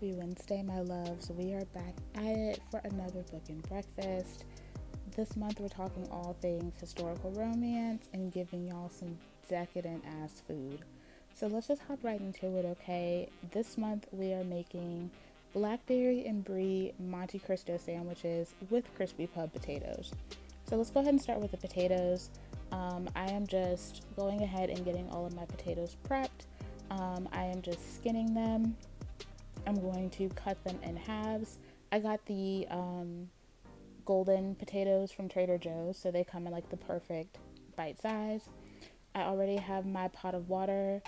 Happy Wednesday, my loves. We are back at it for another book and breakfast. This month, we're talking all things historical romance and giving y'all some decadent ass food. So let's just hop right into it, okay? This month, we are making Blackberry and Brie Montecristo sandwiches with crispy pub potatoes. So let's go ahead and start with the potatoes. I am just going ahead and getting all of my potatoes prepped. I am just skinning them. I'm going to cut them in halves. I got the golden potatoes from Trader Joe's, so they come in like the perfect bite size. I already have my pot of water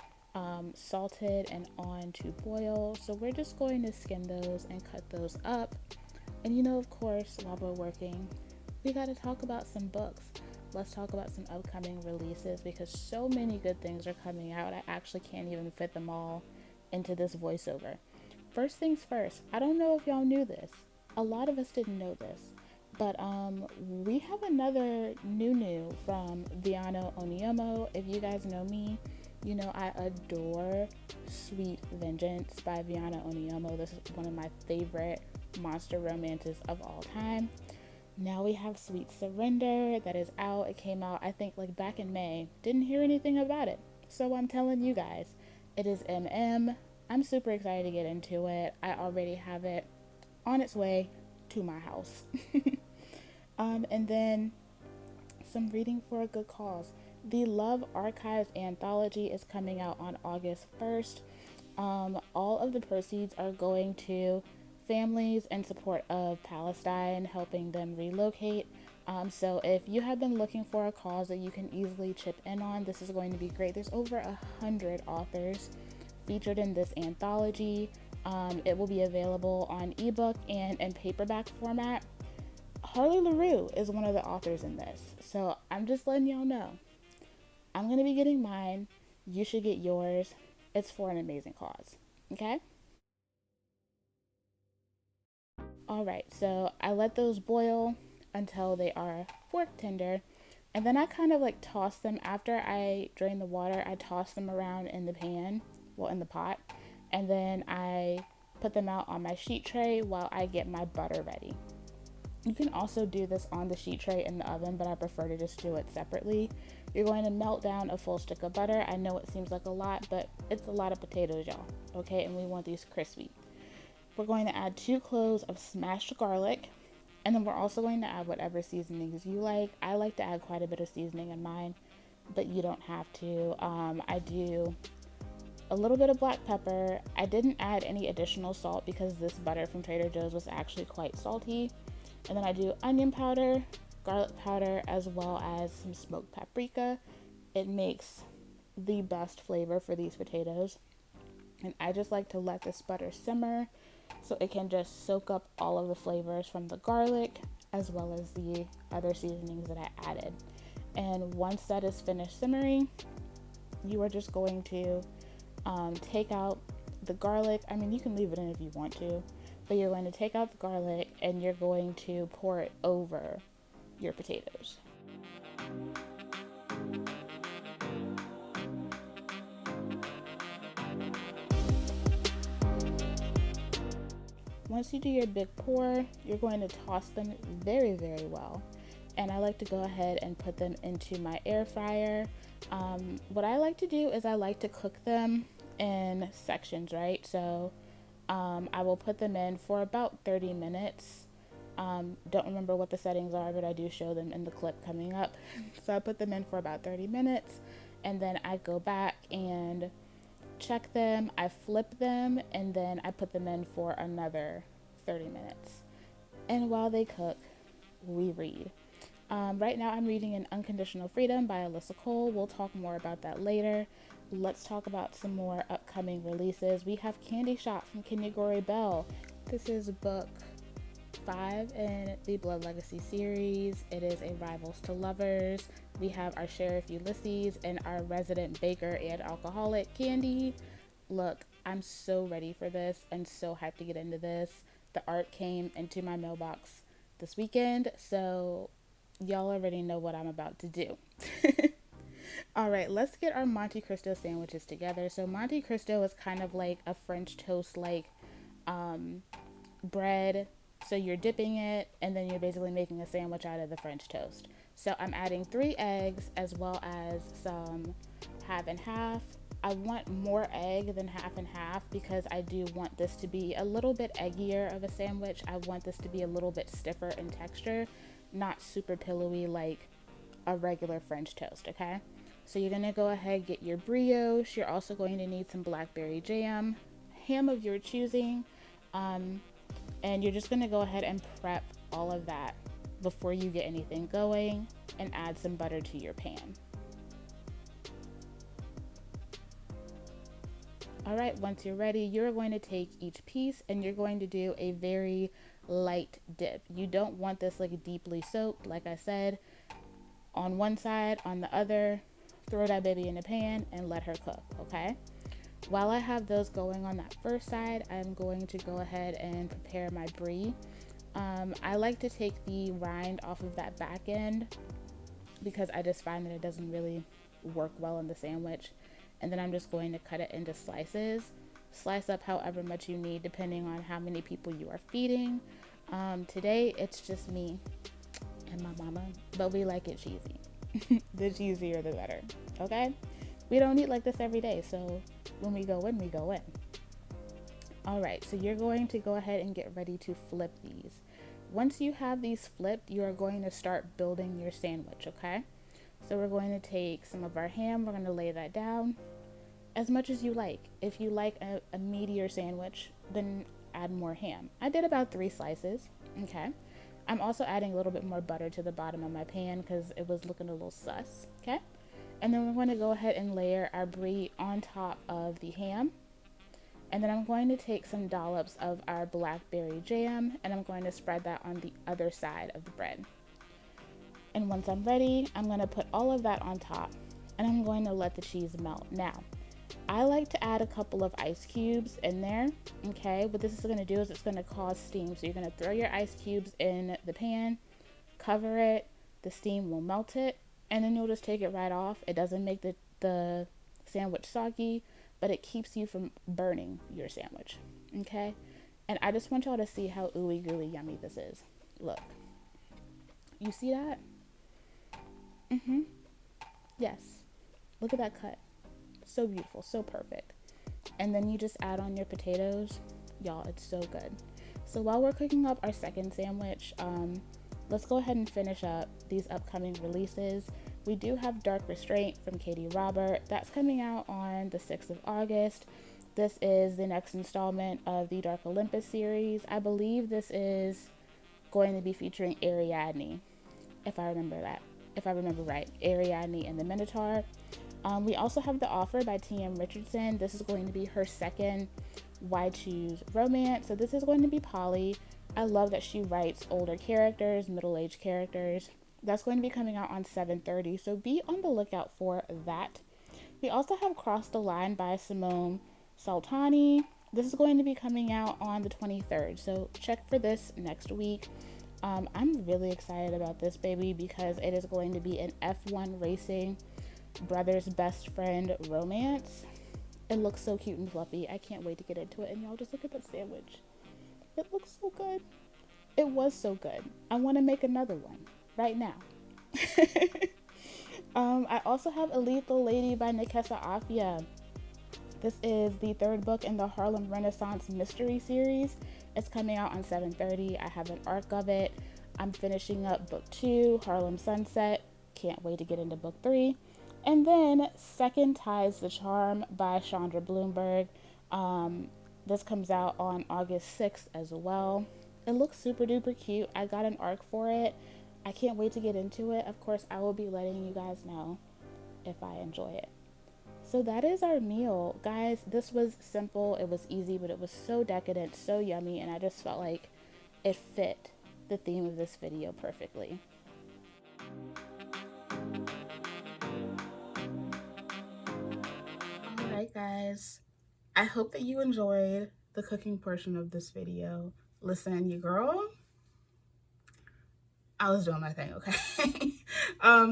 salted and on to boil, so we're just going to skin those and cut those up. And of course, while we're working, we got to talk about some books. Let's talk about some upcoming releases because so many good things are coming out. I actually can't even fit them all into this voiceover. First things first, I don't know if y'all knew this. A lot of us didn't know this. But we have another new from Viano Onyomo. If you guys know me, you know I adore Sweet Vengeance by Viano Onyomo. This is one of my favorite monster romances of all time. Now we have Sweet Surrender that is out. It came out, I think, like back in May. Didn't hear anything about it. So I'm telling you guys, it is MM. I'm super excited to get into it. I already have it on its way to my house. And then some reading for a good cause. The Love Archives anthology is coming out on August 1st. All of the proceeds are going to families in support of Palestine, helping them relocate. So if you have been looking for a cause that you can easily chip in on, this is going to be great. There's over 100 authors featured in this anthology. It will be available on ebook and in paperback format. Harley LaRue is one of the authors in this. So I'm just letting y'all know. I'm going to be getting mine. You should get yours. It's for an amazing cause. Okay? Alright, so I let those boil until they are fork tender. And then I kind of like toss them after I drain the water. I toss them around in the pan, well, in the pot. And then I put them out on my sheet tray while I get my butter ready. You can also do this on the sheet tray in the oven, but I prefer to just do it separately. You're going to melt down a full stick of butter. I know it seems like a lot, but it's a lot of potatoes, y'all. Okay, and we want these crispy. We're going to add 2 cloves of smashed garlic, and then we're also going to add whatever seasonings you like. I like to add quite a bit of seasoning in mine, but you don't have to. I do a little bit of black pepper. I didn't add any additional salt because this butter from Trader Joe's was actually quite salty. And then I do onion powder, garlic powder, as well as some smoked paprika. It makes the best flavor for these potatoes. And I just like to let this butter simmer so it can just soak up all of the flavors from the garlic as well as the other seasonings that I added. And once that is finished simmering, you are just going to take out the garlic. I mean, you can leave it in if you want to, but you're going to take out the garlic and you're going to pour it over your potatoes. Once you do your big pour, you're going to toss them very, very well. And I like to go ahead and put them into my air fryer. What I like to do is I like to cook them in sections, right? So I will put them in for about 30 minutes. Don't remember what the settings are, but I do show them in the clip coming up. So I put them in for about 30 minutes, and then I go back and check them, I flip them, and then I put them in for another 30 minutes. And while they cook, we read. Right now I'm reading In Unconditional Freedom by Alyssa Cole. We'll talk more about that later. Let's talk about some more upcoming releases. We have Candy Shop from Kenya Gore Bell. This is book 5 in the Blood Legacy series. It is a Rivals to Lovers. We have our Sheriff Ulysses and our resident baker and alcoholic Candy. Look, I'm so ready for this and so hyped to get into this. The art came into my mailbox this weekend, so y'all already know what I'm about to do. All right, let's get our Montecristo sandwiches together. So Montecristo is kind of like a French toast like bread. So you're dipping it, and then you're basically making a sandwich out of the French toast. So I'm adding 3 eggs as well as some half and half. I want more egg than half and half because I do want this to be a little bit eggier of a sandwich. I want this to be a little bit stiffer in texture, not super pillowy like a regular French toast, okay? So you're gonna go ahead, get your brioche. You're also going to need some blackberry jam, ham of your choosing, um, and you're just gonna go ahead and prep all of that before you get anything going, and add some butter to your pan. All right, once you're ready, you're going to take each piece and you're going to do a very light dip. You don't want this like deeply soaked, like I said. On one side, on the other, throw that baby in the pan and let her cook, okay? While I have those going on that first side, I'm going to go ahead and prepare my brie. I like to take the rind off of that back end because I just find that it doesn't really work well in the sandwich. And then I'm just going to cut it into slices. Slice up however much you need depending on how many people you are feeding. Today it's just me and my mama, but we like it cheesy. The cheesier the better, okay? We don't eat like this every day, so when we go in, we go in. All right, so you're going to go ahead and get ready to flip these. Once you have these flipped, you are going to start building your sandwich, okay? So we're going to take some of our ham, we're going to lay that down as much as you like. If you like a meatier sandwich, then add more ham. I did about 3 slices, okay? I'm also adding a little bit more butter to the bottom of my pan because it was looking a little sus, okay? And then we're going to go ahead and layer our brie on top of the ham. And then I'm going to take some dollops of our blackberry jam and I'm going to spread that on the other side of the bread. And once I'm ready, I'm going to put all of that on top and I'm going to let the cheese melt. Now, I like to add a couple of ice cubes in there, okay? What this is going to do is it's going to cause steam. So you're going to throw your ice cubes in the pan, cover it, the steam will melt it, and then you'll just take it right off. It doesn't make the sandwich soggy, but it keeps you from burning your sandwich, okay? And I just want y'all to see how ooey gooey yummy this is. Look, you see that? Yes, look at that cut. So beautiful, so perfect. And then you just add on your potatoes. Y'all, it's so good. So while we're cooking up our second sandwich, let's go ahead and finish up these upcoming releases. We do have Dark Restraint from Katie Robert. That's coming out on the 6th of August. This is the next installment of the Dark Olympus series. I believe this is going to be featuring Ariadne, if I remember right. Ariadne and the Minotaur. We also have The Offer by T.M. Richardson. This is going to be her second Why Choose romance. So this is going to be poly. I love that she writes older characters, middle-aged characters. That's going to be coming out on 7/30, so be on the lookout for that. We also have Cross the Line by Simone Saltani. This is going to be coming out on the 23rd, so check for this next week. I'm really excited about this baby because it is going to be an F1 racing brother's best friend romance. It looks so cute and fluffy. I can't wait to get into it. And y'all, just look at that sandwich. It looks so good. It was so good. I want to make another one right now. I also have A Lethal Lady by Nikesa Afia. This is the 3rd book in the Harlem Renaissance mystery series. It's coming out on 7/30. I have an arc of it. I'm finishing up book 2, Harlem Sunset. Can't wait to get into book 3. And then Second Ties the Charm by Chandra Bloomberg. This comes out on August 6th as well. It looks super duper cute. I got an arc for it. I can't wait to get into it. Of course, I will be letting you guys know if I enjoy it. So that is our meal. Guys, this was simple. It was easy, but it was so decadent, so yummy, and I just felt like it fit the theme of this video perfectly. Alright guys, I hope that you enjoyed the cooking portion of this video. Listen, your girl, I was doing my thing, okay?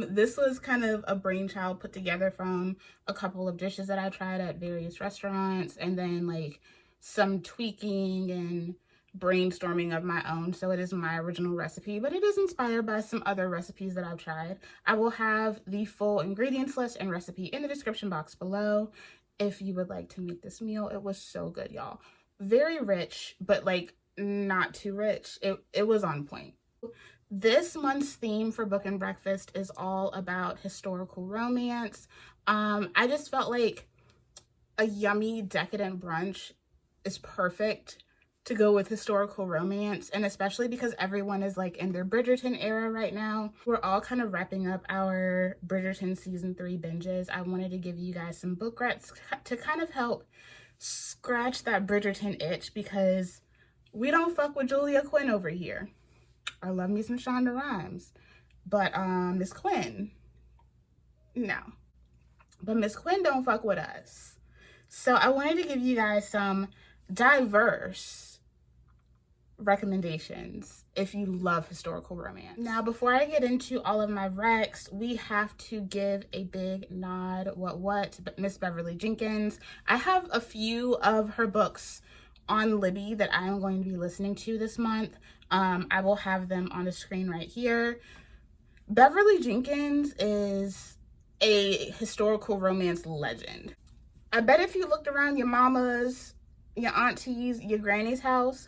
This was kind of a brainchild put together from a couple of dishes that I tried at various restaurants, and then like some tweaking and brainstorming of my own. So it is my original recipe, but it is inspired by some other recipes that I've tried. I will have the full ingredients list and recipe in the description box below if you would like to make this meal. It was so good, y'all. Very rich, but like not too rich. It was on point. This month's theme for Book and Breakfast is all about historical romance. I just felt like a yummy, decadent brunch is perfect to go with historical romance, and especially because everyone is like in their Bridgerton era right now. We're all kind of wrapping up our Bridgerton season 3 binges. I wanted to give you guys some book recs to kind of help scratch that Bridgerton itch, because we don't fuck with Julia Quinn over here. I love me some Shonda Rhimes, but Miss Quinn, no. But Miss Quinn don't fuck with us. So I wanted to give you guys some diverse recommendations if you love historical romance. Now, before I get into all of my recs, we have to give a big nod, but Miss Beverly Jenkins. I have a few of her books on Libby that I am going to be listening to this month. I will have them on the screen right here. Beverly Jenkins is a historical romance legend. I bet if you looked around your mama's, your auntie's, your granny's house,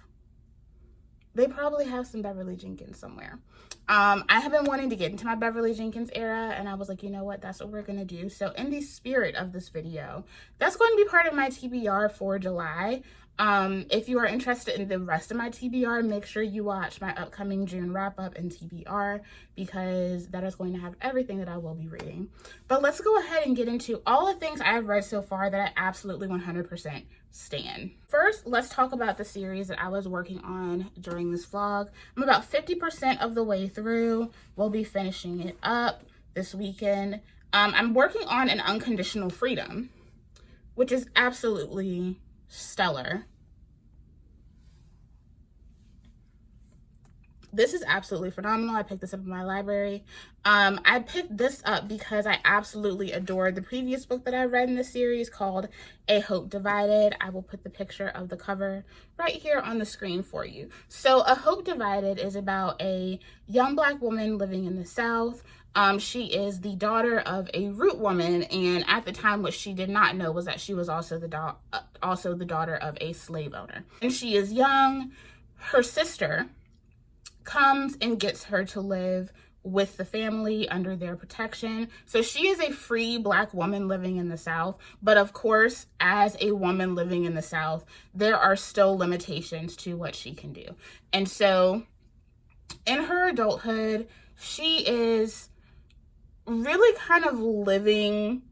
they probably have some Beverly Jenkins somewhere. I have been wanting to get into my Beverly Jenkins era, and I was like, you know what, that's what we're gonna do. So in the spirit of this video, that's going to be part of my TBR for July. If you are interested in the rest of my TBR, make sure you watch my upcoming June wrap-up and TBR, because that is going to have everything that I will be reading. But let's go ahead and get into all the things I've read so far that I absolutely 100% stan. First, let's talk about the series that I was working on during this vlog. I'm about 50% of the way through. We'll be finishing it up this weekend. I'm working on An Unconditional Freedom, which is absolutely stellar. This is absolutely phenomenal. I picked this up in my library. I picked this up because I absolutely adored the previous book that I read in the series called A Hope Divided. I will put the picture of the cover right here on the screen for you. So A Hope Divided is about a young Black woman living in the South. She is the daughter of a root woman, and at the time what she did not know was that she was also the daughter of a slave owner. And she is young. Her sister comes and gets her to live with the family under their protection. So she is a free Black woman living in the South, but of course, as a woman living in the South, there are still limitations to what she can do. And so in her adulthood, she is really kind of living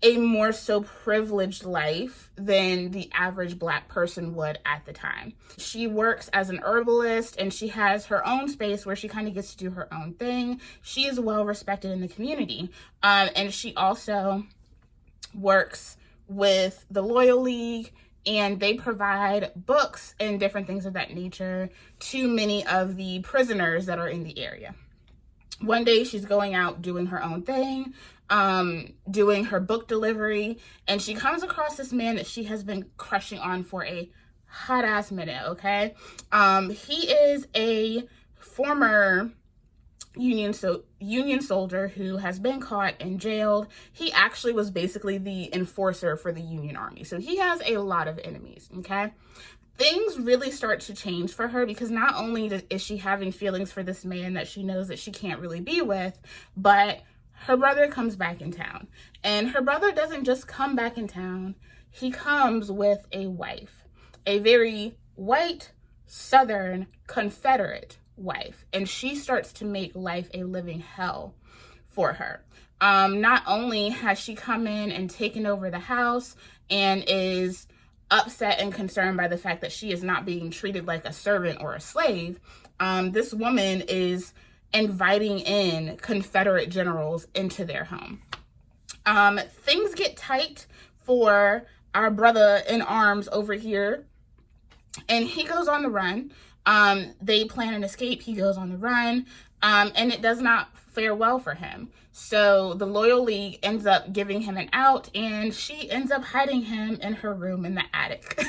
a more so privileged life than the average Black person would at the time. She works as an herbalist, and she has her own space where she kind of gets to do her own thing. She is well respected in the community. And she also works with the Loyal League, and they provide books and different things of that nature to many of the prisoners that are in the area. One day she's going out doing her own thing, doing her book delivery, and she comes across this man that she has been crushing on for a hot ass minute, okay? He is a former Union soldier who has been caught and jailed. He actually was basically the enforcer for the Union Army. So he has a lot of enemies, okay? Things really start to change for her, because not only is she having feelings for this man that she knows that she can't really be with, but her brother comes back in town. And her brother doesn't just come back in town. He comes with a wife, a very white, Southern, Confederate wife. And she starts to make life a living hell for her. Not only has she come in and taken over the house and is upset and concerned by the fact that she is not being treated like a servant or a slave, this woman is inviting in Confederate generals into their home. Things get tight for our brother in arms over here, and he goes on the run. They plan an escape. He goes on the run. and it does not fare well for him. So the Loyal League ends up giving him an out, and she ends up hiding him in her room in the attic.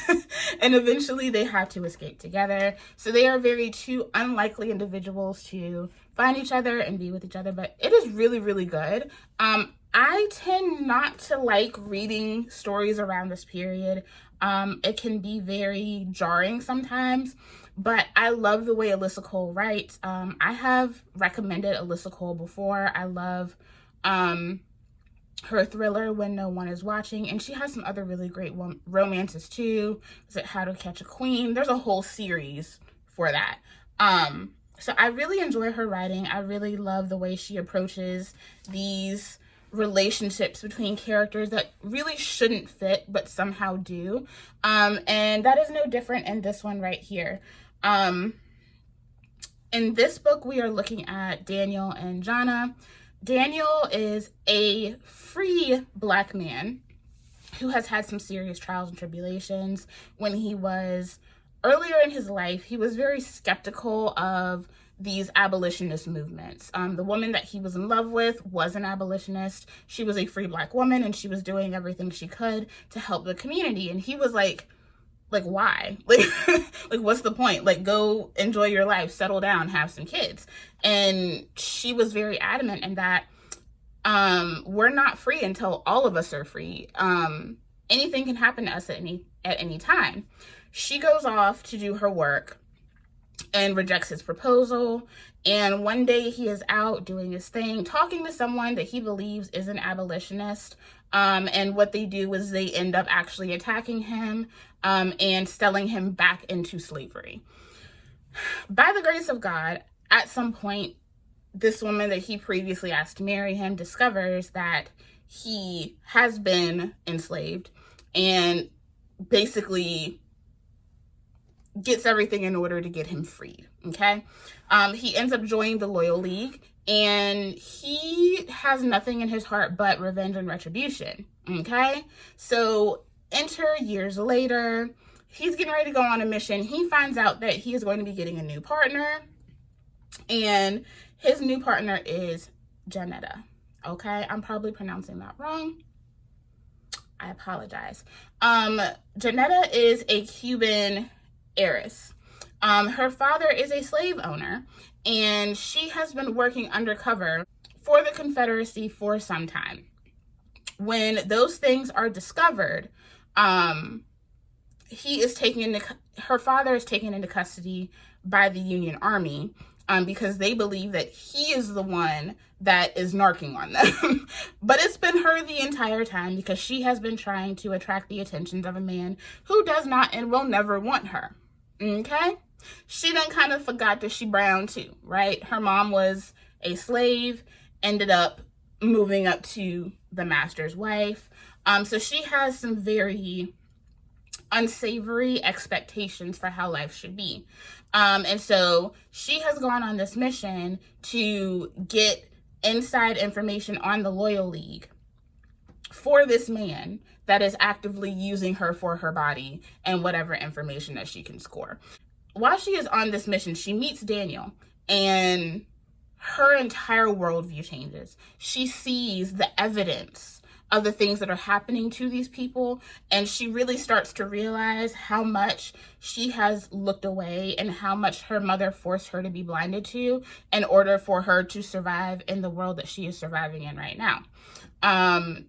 And eventually they have to escape together. So they are very two unlikely individuals to find each other and be with each other, but it is really, really good. I tend not to like reading stories around this period. It can be very jarring sometimes, but I love the way Alyssa Cole writes. I have recommended Alyssa Cole before. I love her thriller, When No One Is Watching, and she has some other really great romances too. Is it How to Catch a Queen? There's a whole series for that. So I really enjoy her writing. I really love the way she approaches these relationships between characters that really shouldn't fit but somehow do. And that is no different in this one right here. In this book, we are looking at Daniel and Jana. Daniel is a free Black man who has had some serious trials and tribulations. When he was earlier in his life, he was very skeptical of these abolitionist movements. The woman that he was in love with was an abolitionist. She was a free Black woman, and she was doing everything she could to help the community. And he was like, why? Like, what's the point? Like, go enjoy your life, settle down, have some kids. And she was very adamant in that we're not free until all of us are free. Anything can happen to us at any time. She goes off to do her work and rejects his proposal. And one day he is out doing his thing, talking to someone that he believes is an abolitionist. And what they do is they end up actually attacking him and selling him back into slavery. By the grace of God, at some point, this woman that he previously asked to marry him discovers that he has been enslaved and basically gets everything in order to get him freed, okay? He ends up joining the Loyal League, and he has nothing in his heart but revenge and retribution, okay? So enter years later, he's getting ready to go on a mission. He finds out that he is going to be getting a new partner, and his new partner is Janetta, okay? I'm probably pronouncing that wrong. I apologize. Janetta is a Cuban heiress. Her father is a slave owner, and she has been working undercover for the Confederacy for some time. When those things are discovered, her father is taken into custody by the Union Army because they believe that he is the one that is narking on them. But it's been her the entire time because she has been trying to attract the attentions of a man who does not and will never want her. Okay? She done kind of forgot that she brown too, right? Her mom was a slave, ended up moving up to the master's wife. So she has some very unsavory expectations for how life should be. And so she has gone on this mission to get inside information on the Loyal League for this man that is actively using her for her body and whatever information that she can score. While she is on this mission, she meets Daniel, and her entire worldview changes. She sees the evidence of the things that are happening to these people, and she really starts to realize how much she has looked away and how much her mother forced her to be blinded to in order for her to survive in the world that she is surviving in right now.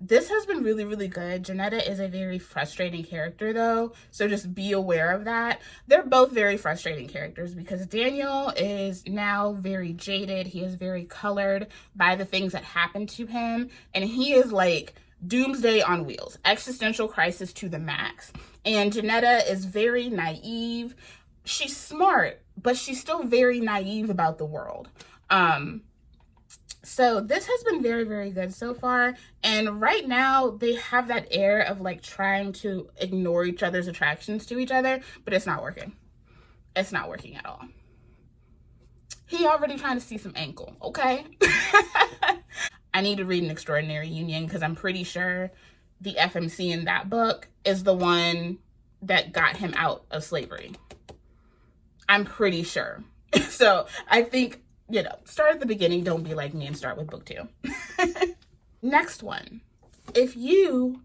This has been really, really good. Janetta is a very frustrating character though, so just be aware of that. They're both very frustrating characters because Daniel is now very jaded. He is very colored by the things that happened to him, and he is like doomsday on wheels, existential crisis to the max. And Janetta is very naive. She's smart, but she's still very naive about the world. So this has been very, very good so far. And right now they have that air of like trying to ignore each other's attractions to each other, but it's not working. It's not working at all. He already trying to see some ankle, okay? I need to read An Extraordinary Union because I'm pretty sure the FMC in that book is the one that got him out of slavery. I'm pretty sure. So I think you know, start at the beginning. Don't be like me and start with book 2. Next one. If you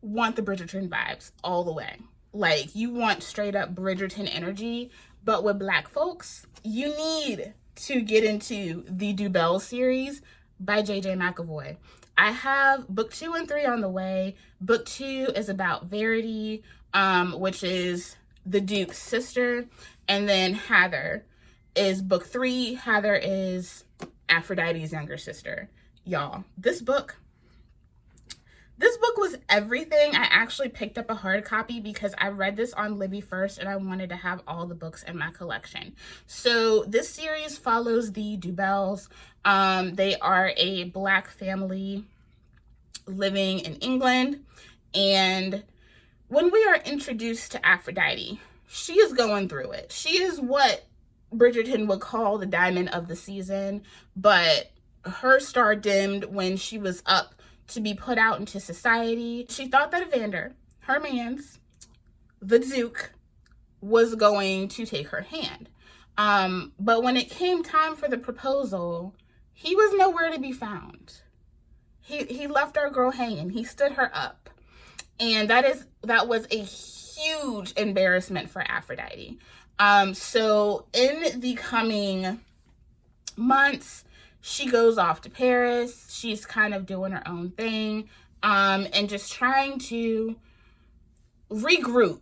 want the Bridgerton vibes all the way, like you want straight up Bridgerton energy, but with Black folks, you need to get into the Dubelle series by J.J. McAvoy. I have book 2 and 3 on the way. Book 2 is about Verity, which is the Duke's sister, and then Heather is book 3. Heather is Aphrodite's younger sister. Y'all, this book was everything. I actually picked up a hard copy because I read this on Libby first and I wanted to have all the books in my collection. So this series follows the Dubelles. They are a Black family living in England. And when we are introduced to Aphrodite, she is going through it. She is what Bridgerton would call the diamond of the season, but her star dimmed when she was up to be put out into society. She thought that Evander, her mans, the Duke, was going to take her hand. But when it came time for the proposal, he was nowhere to be found. He left our girl hanging. He stood her up. And that was a huge embarrassment for Aphrodite. So in the coming months, she goes off to Paris. She's kind of doing her own thing, and just trying to regroup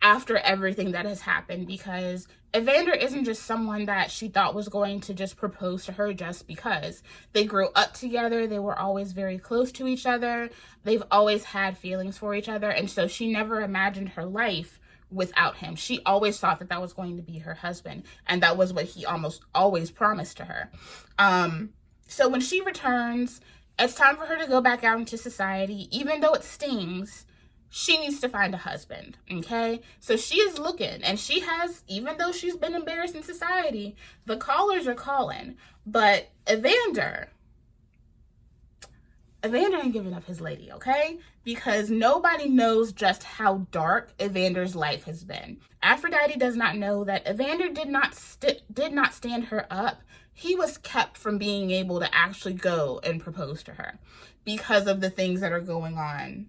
after everything that has happened, because Evander isn't just someone that she thought was going to just propose to her just because. They grew up together. They were always very close to each other. They've always had feelings for each other, and so she never imagined her life without him. She always thought that was going to be her husband, and that was what he almost always promised to her. So when she returns, it's time for her to go back out into society. Even though it stings, she needs to find a husband, okay? So she is looking, and she has, even though she's been embarrassed in society, the callers are calling. But Evander ain't giving up his lady, okay? Because nobody knows just how dark Evander's life has been. Aphrodite does not know that Evander did not stand her up. He was kept from being able to actually go and propose to her because of the things that are going on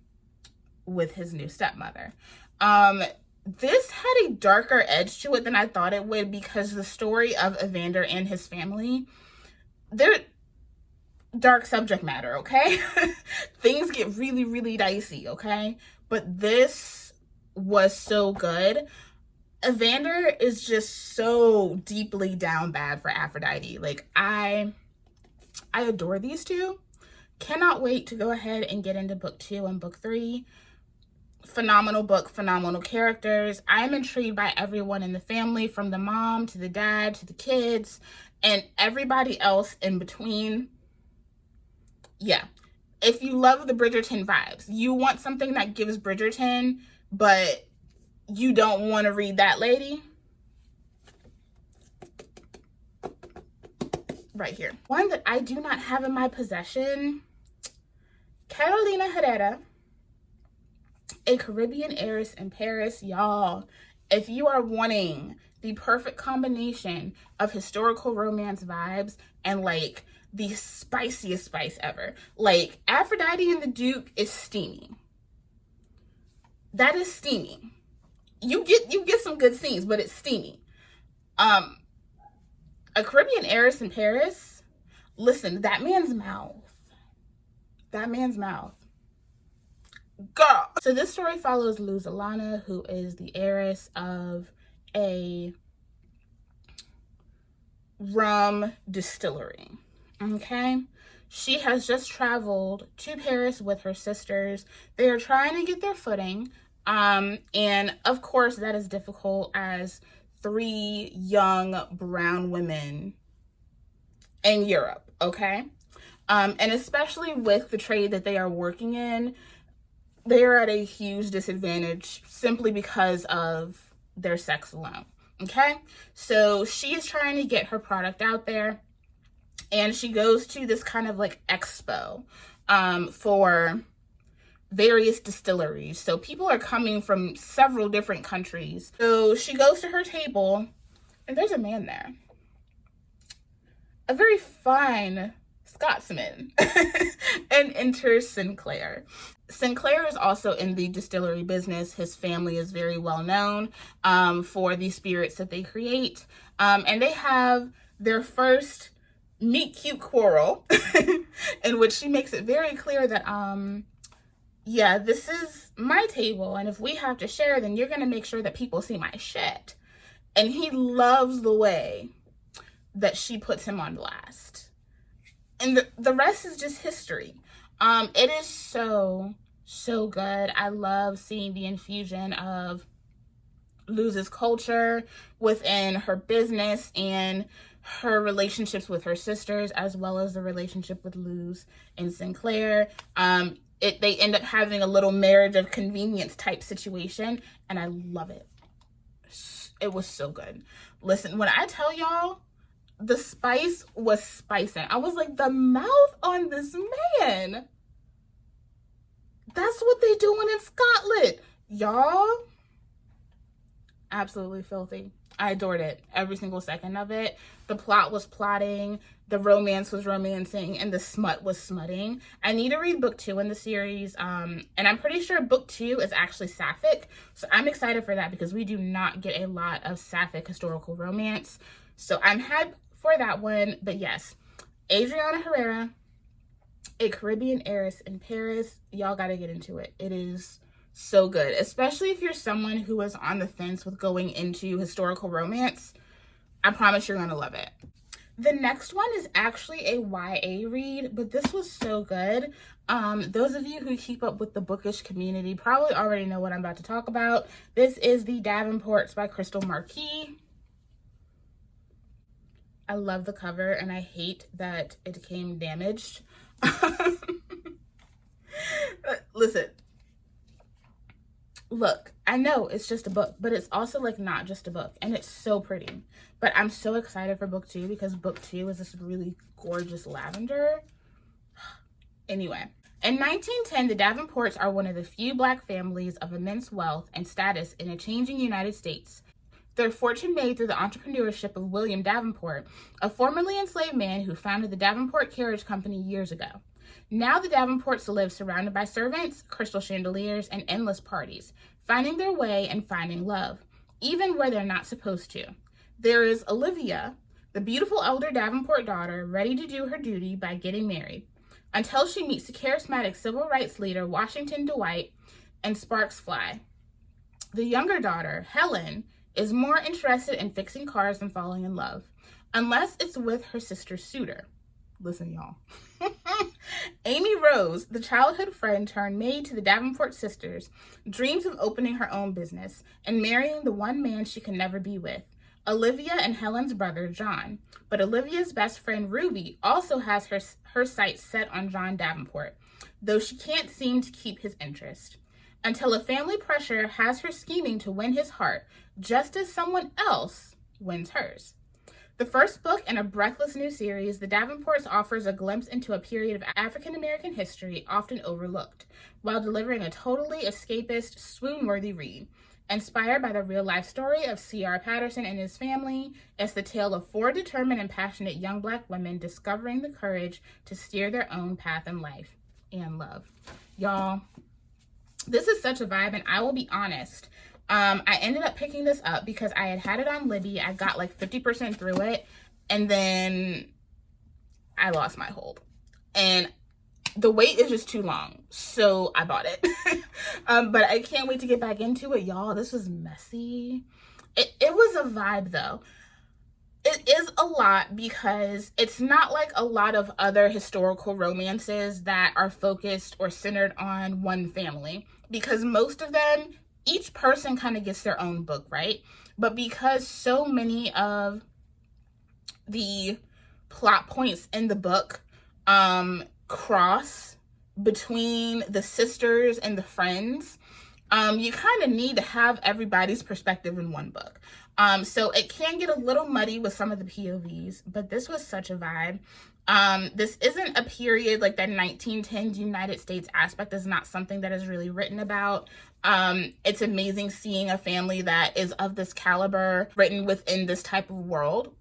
with his new stepmother. This had a darker edge to it than I thought it would, because the story of Evander and his family, they're dark subject matter, okay? Things get really, really dicey, okay? But this was so good. Evander is just so deeply down bad for Aphrodite. Like, I adore these two. Cannot wait to go ahead and get into book 2 and book 3. Phenomenal book, phenomenal characters. I am intrigued by everyone in the family, from the mom to the dad to the kids and everybody else in between. Yeah, if you love the Bridgerton vibes, you want something that gives Bridgerton, but you don't want to read that lady, right here. One that I do not have in my possession, Carolina Herrera, A Caribbean Heiress in Paris. Y'all, if you are wanting the perfect combination of historical romance vibes and like the spiciest spice ever, like Aphrodite and the Duke is steamy. That is steamy. You get some good scenes, but it's steamy. A Caribbean Heiress in Paris. Listen, that man's mouth. Girl. So this story follows Luz Alana, who is the heiress of a rum distillery. Okay? She has just traveled to Paris with her sisters. They are trying to get their footing. And of course that is difficult as 3 young brown women in Europe, okay? And especially with the trade that they are working in, they are at a huge disadvantage simply because of their sex alone, okay? So she is trying to get her product out there, and she goes to this kind of like expo for various distilleries. So people are coming from several different countries. So she goes to her table, and there's a man there. a very fine Scotsman and enters Sinclair. Sinclair is also in the distillery business. His family is very well known for the spirits that they create. And they have their first meet cute quarrel in which she makes it very clear that, yeah, this is my table. And if we have to share, then you're going to make sure that people see my shit. And he loves the way that she puts him on blast. And the rest is just history. It is so good. I love seeing the infusion of Luz's culture within her business and her relationships with her sisters, as well as the relationship with Luz and Sinclair. They end up having a little marriage of convenience type situation, and I love it. It was so good. Listen, when I tell y'all, the spice was spicing. I was like, the mouth on this man. That's what they doing in Scotland. Y'all, absolutely filthy. I adored it. Every single second of it. The plot was plotting. The romance was romancing. And the smut was smutting. I need to read book 2 in the series. And I'm pretty sure book 2 is actually sapphic. So I'm excited for that because we do not get a lot of sapphic historical romance. So I'm hyped for that one. But yes, Adriana Herrera, a Caribbean heiress in Paris. Y'all got to get into it. It is so good, especially if you're someone who is on the fence with going into historical romance. I promise you're going to love it. The next one is actually a YA read, but this was so good. Those of you who keep up with the bookish community probably already know what I'm about to talk about. This is The Davenports by Crystal Marquis. I love the cover and I hate that it came damaged. Listen, look, I know it's just a book, but it's also like not just a book, and it's so pretty. But I'm so excited for book 2 because book 2 is this really gorgeous lavender. Anyway, in 1910, the Davenports are one of the few Black families of immense wealth and status in a changing United States. Their fortune made through the entrepreneurship of William Davenport, a formerly enslaved man who founded the Davenport Carriage Company years ago. Now the Davenports live surrounded by servants, crystal chandeliers, and endless parties, finding their way and finding love, even where they're not supposed to. There is Olivia, the beautiful elder Davenport daughter, ready to do her duty by getting married, until she meets the charismatic civil rights leader Washington Dwight and sparks fly. The younger daughter, Helen, is more interested in fixing cars than falling in love, unless it's with her sister's suitor. Listen, y'all. Amy Rose, the childhood friend turned maid to the Davenport sisters, dreams of opening her own business and marrying the one man she can never be with, Olivia and Helen's brother, John. But Olivia's best friend, Ruby, also has her sights set on John Davenport, though she can't seem to keep his interest, until a family pressure has her scheming to win his heart, just as someone else wins hers. The first book in a breathless new series, The Davenports offers a glimpse into a period of African-American history often overlooked, while delivering a totally escapist, swoon-worthy read. Inspired by the real-life story of C.R. Patterson and his family, it's the tale of 4 determined and passionate young Black women discovering the courage to steer their own path in life and love. Y'all, this is such a vibe, and I will be honest, I ended up picking this up because I had it on Libby. I got like 50% through it, and then I lost my hold. And the wait is just too long, so I bought it. But I can't wait to get back into it, y'all. This was messy. It was a vibe, though. It is a lot because it's not like a lot of other historical romances that are focused or centered on one family, because most of them, each person kind of gets their own book, right? But because so many of the plot points in the book cross between the sisters and the friends, you kind of need to have everybody's perspective in one book. So it can get a little muddy with some of the POVs, but this was such a vibe. This isn't a period like that 1910s United States aspect is not something that is really written about. It's amazing seeing a family that is of this caliber written within this type of world.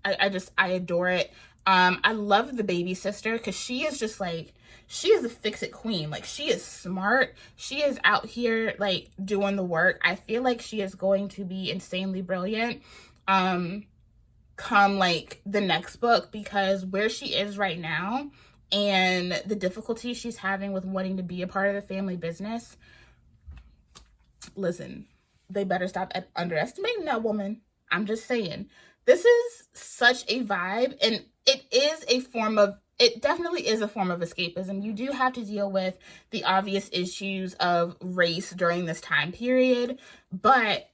I adore it. I love the baby sister because she is just like, she is a fix-it queen. Like, she is smart. She is out here like doing the work. I feel like she is going to be insanely brilliant come like the next book, because where she is right now and the difficulty she's having with wanting to be a part of the family business, listen, they better stop underestimating that woman. I'm just saying, this is such a vibe, and it definitely is a form of escapism. You do have to deal with the obvious issues of race during this time period, but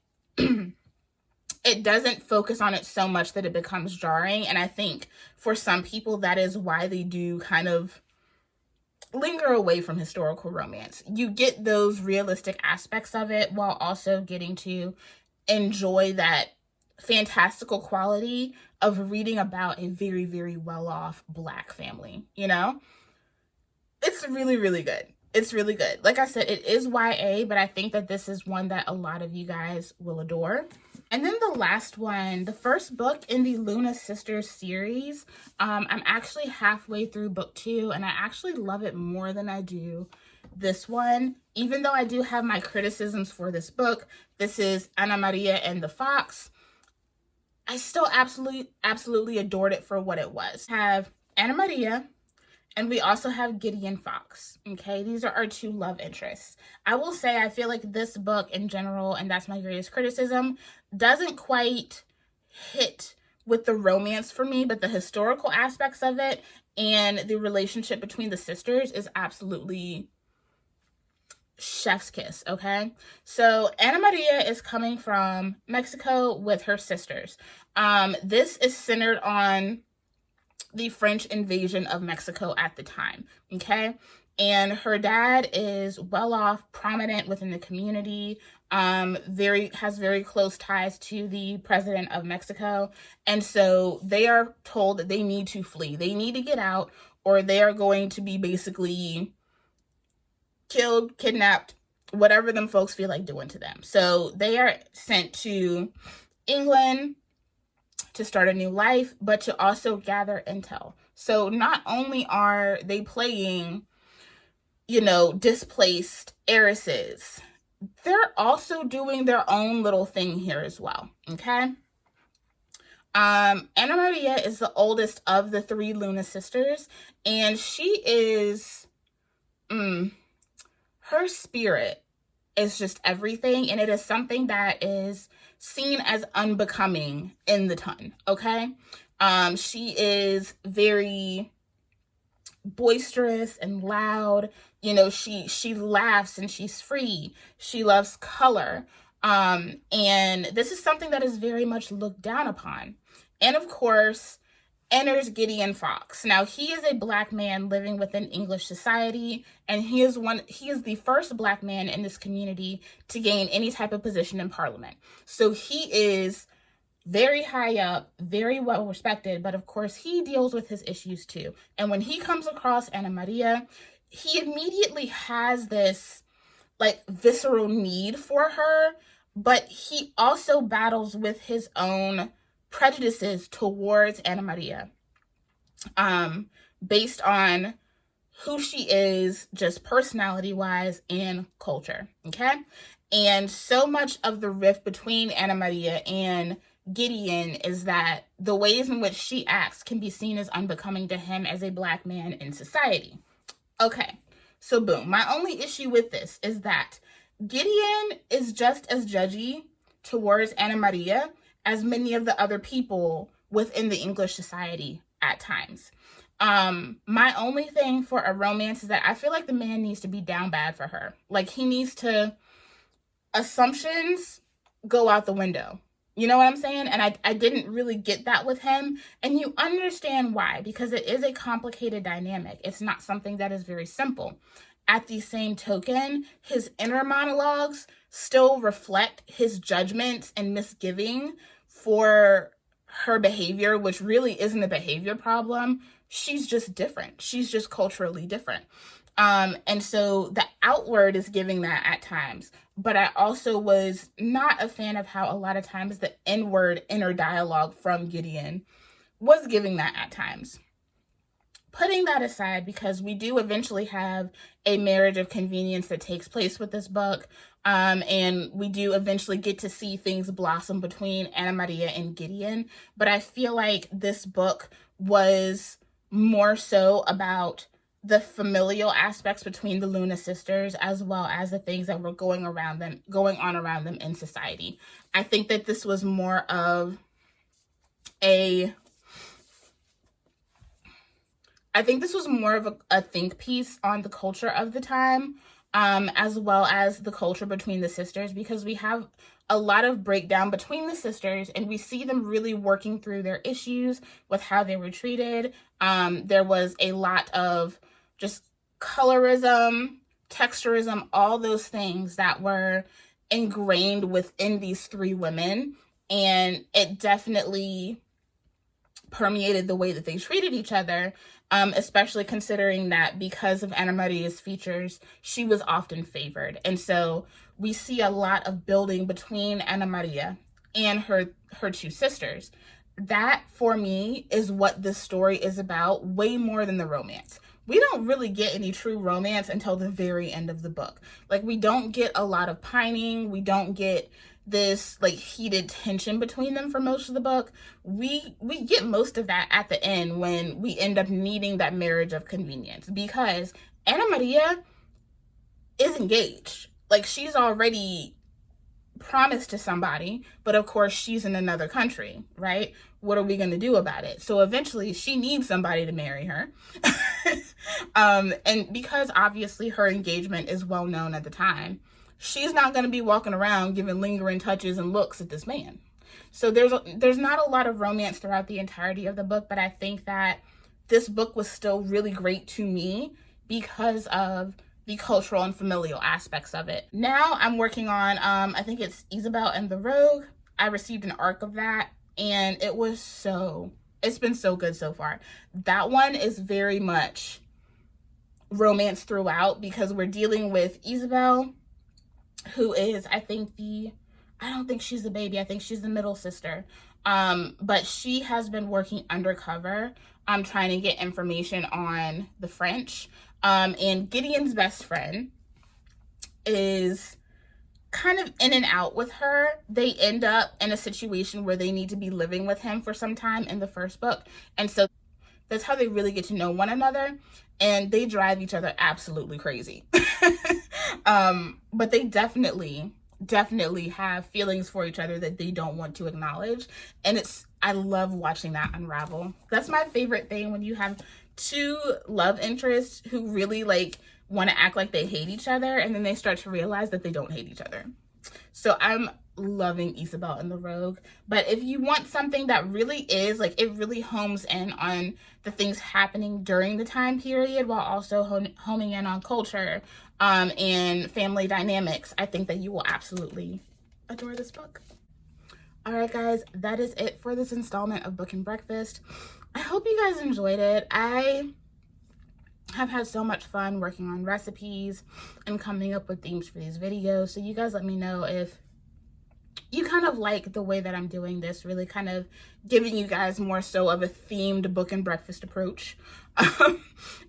it doesn't focus on it so much that it becomes jarring. And I think for some people, that is why they do kind of linger away from historical romance. You get those realistic aspects of it while also getting to enjoy that fantastical quality of reading about a very, very well-off Black family, you know? It's really, really good. It's really good. Like I said, it is YA, but I think that this is one that a lot of you guys will adore. And then the last one, the first book in the Luna Sisters series. I'm actually halfway through book 2, and I actually love it more than I do this one. Even though I do have my criticisms for this book, this is Ana Maria and the Fox. I still absolutely adored it for what it was. I have Ana Maria, and we also have Gideon Fox, okay? These are our 2 love interests. I will say I feel like this book in general, and that's my greatest criticism, doesn't quite hit with the romance for me, but the historical aspects of it and the relationship between the sisters is absolutely chef's kiss, okay? So Ana Maria is coming from Mexico with her sisters. This is centered on the French invasion of Mexico at the time, okay? And her dad is well off, prominent within the community, has very close ties to the president of Mexico. And so they are told that they need to flee. They need to get out, or they are going to be basically killed, kidnapped, whatever them folks feel like doing to them. So they are sent to England to start a new life, but to also gather intel. So not only are they playing, displaced heiresses, they're also doing their own little thing here as well, okay? Ana Maria is the oldest of the 3 Luna sisters, and she is, her spirit is just everything, and it is something that is seen as unbecoming in the ton, okay? She is very boisterous and loud. She laughs and she's free. She loves color. And this is something that is very much looked down upon. And of course, enters Gideon Fox. Now, he is a Black man living within English society, and he is the first Black man in this community to gain any type of position in Parliament. So he is very high up, very well respected, but of course he deals with his issues too. And when he comes across Ana Maria, he immediately has this like visceral need for her, but he also battles with his own prejudices towards Ana Maria, based on who she is, just personality-wise and culture, okay? And so much of the rift between Ana Maria and Gideon is that the ways in which she acts can be seen as unbecoming to him as a Black man in society. Okay, so boom. My only issue with this is that Gideon is just as judgy towards Ana Maria as many of the other people within the English society at times. My only thing for a romance is that I feel like the man needs to be down bad for her. Like, he needs to, assumptions go out the window. You know what I'm saying? And I didn't really get that with him. And you understand why, because it is a complicated dynamic. It's not something that is very simple. At the same token, his inner monologues still reflect his judgments and misgiving for her behavior, which really isn't a behavior problem. She's just different. She's just culturally different. And so the outward is giving that at times. But I also was not a fan of how a lot of times the inner dialogue from Gideon was giving that at times. Putting that aside, because we do eventually have a marriage of convenience that takes place with this book, and we do eventually get to see things blossom between Anna Maria and Gideon, but I feel like this book was more so about the familial aspects between the Luna sisters, as well as the things that were going on around them in society. I think that this was more of a think piece on the culture of the time, as well as the culture between the sisters, because we have a lot of breakdown between the sisters, and we see them really working through their issues with how they were treated. There was a lot of just colorism, texturism, all those things that were ingrained within these three women, and it definitely permeated the way that they treated each other, especially considering that because of Anna Maria's features, she was often favored. And so we see a lot of building between Anna Maria and her two sisters. That, for me, is what this story is about, way more than the romance. We don't really get any true romance until the very end of the book. Like, we don't get a lot of pining. We don't get this like heated tension between them for most of the book. We get most of that at the end, when we end up needing that marriage of convenience, because Anna Maria is engaged. Like, she's already promised to somebody, but of course she's in another country, right? What are we going to do about it? So eventually she needs somebody to marry her. And because obviously her engagement is well known at the time, she's not going to be walking around giving lingering touches and looks at this man. So there's not a lot of romance throughout the entirety of the book, but I think that this book was still really great to me because of the cultural and familial aspects of it. Now I'm working on, I think it's Isabel and the Rogue. I received an arc of that, and it's been so good so far. That one is very much romance throughout, because we're dealing with Isabel, who is, I don't think she's the baby. I think she's the middle sister. But she has been working undercover, trying to get information on the French. And Gideon's best friend is kind of in and out with her. They end up in a situation where they need to be living with him for some time in the first book. And so that's how they really get to know one another. And they drive each other absolutely crazy. But they definitely have feelings for each other that they don't want to acknowledge. And I love watching that unravel. That's my favorite thing, when you have two love interests who really like want to act like they hate each other, and then they start to realize that they don't hate each other. So I'm loving Isabel and the Rogue. But if you want something that really is like, it really homes in on the things happening during the time period while also homing in on culture and family dynamics, I think that you will absolutely adore this book. All right, guys, that is it for this installment of Book and Breakfast. I hope you guys enjoyed it. I have had so much fun working on recipes and coming up with themes for these videos. So you guys let me know if you kind of like the way that I'm doing this, really kind of giving you guys more so of a themed Book and Breakfast approach.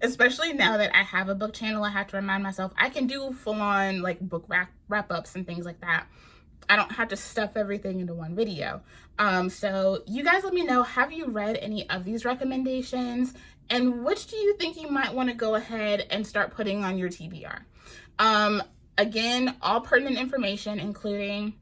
Especially now that I have a book channel, I have to remind myself I can do full-on like book wrap-ups and things like that. I don't have to stuff everything into one video. So you guys let me know, have you read any of these recommendations? And which do you think you might want to go ahead and start putting on your TBR? Again, all pertinent information, including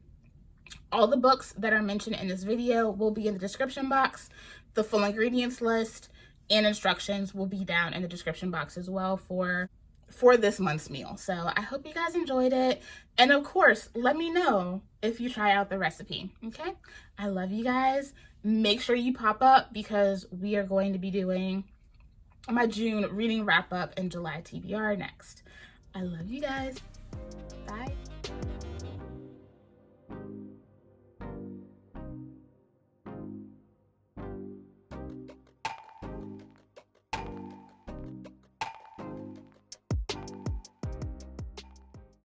all the books that are mentioned in this video, will be in the description box. The full ingredients list and instructions will be down in the description box as well for this month's meal. So I hope you guys enjoyed it. And of course, let me know if you try out the recipe, okay? I love you guys. Make sure you pop up, because we are going to be doing my June reading wrap up and July TBR next. I love you guys.